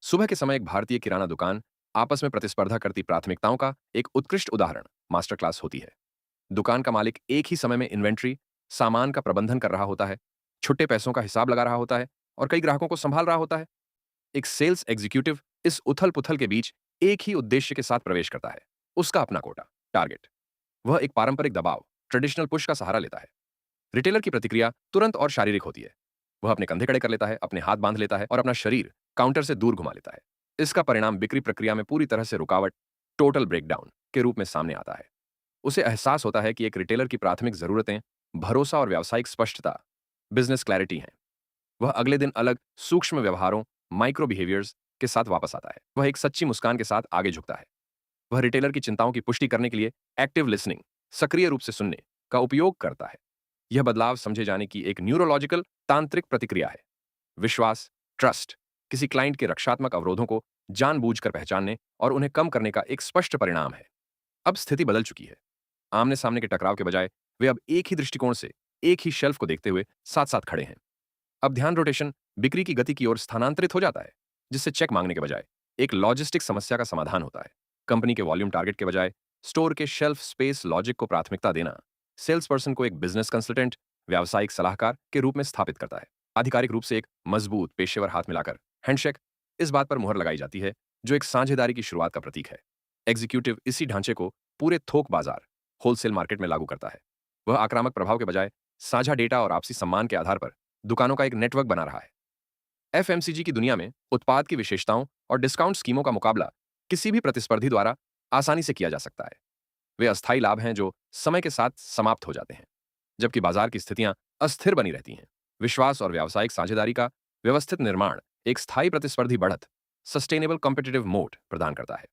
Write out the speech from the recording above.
सुबह के समय एक भारतीय किराना दुकान आपस में प्रतिस्पर्धा करती प्राथमिकताओं का एक उत्कृष्ट उदाहरण मास्टर क्लास होती है। दुकान का मालिक एक ही समय में इन्वेंट्री, सामान का प्रबंधन कर रहा होता है, छुट्टे पैसों का हिसाब लगा रहा होता है और कई ग्राहकों को संभाल रहा होता है। एक सेल्स एग्जीक्यूटिव इस उथल-पुथल के बीच एक ही उद्देश्य के साथ प्रवेश करता है, उसका अपना कोटा, टारगेट। वह एक पारंपरिक दबाव, ट्रेडिशनल पुश का सहारा लेता है। रिटेलर की प्रतिक्रिया तुरंत और शारीरिक होती है। वह अपने कंधे खड़े कर लेता है, अपने हाथ बांध लेता है और अपना शरीर काउंटर से दूर घुमा लेता है। इसका परिणाम बिक्री प्रक्रिया में पूरी तरह से रुकावट, टोटल ब्रेकडाउन के रूप में सामने आता है। उसे एहसास होता है कि एक रिटेलर की प्राथमिक जरूरतें भरोसा और व्यावसायिक स्पष्टता, बिजनेस क्लैरिटी हैं। वह अगले दिन अलग सूक्ष्म व्यवहारों, माइक्रो बिहेवियर्स के साथ वापस आता है। वह एक सच्ची मुस्कान के साथ आगे झुकता है। वह रिटेलर की चिंताओं की पुष्टि करने के लिए एक्टिव लिसनिंग, सक्रिय रूप से सुनने का उपयोग करता है। यह बदलाव समझे जाने की एक न्यूरोलॉजिकल तांत्रिक प्रतिक्रिया है। विश्वास, ट्रस्ट, किसी क्लाइंट के रक्षात्मक अवरोधों को जानबूझकर पहचानने और उन्हें कम करने का एक स्पष्ट परिणाम है। अब स्थिति बदल चुकी है। आमने सामने के टकराव के बजाय वे अब एक ही दृष्टिकोण से, एक ही शेल्फ को देखते हुए साथ साथ खड़े हैं। अब ध्यान रोटेशन बिक्री की गति की ओर स्थानांतरित हो जाता है, जिससे चेक मांगने के बजाय एक लॉजिस्टिक समस्या का समाधान होता है। कंपनी के वॉल्यूम टारगेट के बजाय स्टोर के शेल्फ स्पेस लॉजिक को प्राथमिकता देना सेल्स पर्सन को एक बिजनेस कंसल्टेंट, व्यावसायिक सलाहकार के रूप में स्थापित करता है। आधिकारिक रूप से एक मजबूत पेशेवर हाथ मिलाकर हैंडशेक इस बात पर मुहर लगाई जाती है, जो एक साझेदारी की शुरुआत का प्रतीक है। एग्जीक्यूटिव इसी ढांचे को पूरे थोक बाजार, होलसेल मार्केट में लागू करता है। वह आक्रामक प्रभाव के बजाय साझा डेटा और आपसी सम्मान के आधार पर दुकानों का एक नेटवर्क बना रहा है। एफएमसीजी की दुनिया में उत्पाद की विशेषताओं और डिस्काउंट स्कीमों का मुकाबला किसी भी प्रतिस्पर्धी द्वारा आसानी से किया जा सकता है। वे अस्थायी लाभ हैं जो समय के साथ समाप्त हो जाते हैं, जबकि बाजार की स्थितियां अस्थिर बनी रहती हैं। विश्वास और व्यावसायिक साझेदारी का व्यवस्थित निर्माण एक स्थायी प्रतिस्पर्धी बढ़त, सस्टेनेबल कॉम्पिटिटिव मोड प्रदान करता है।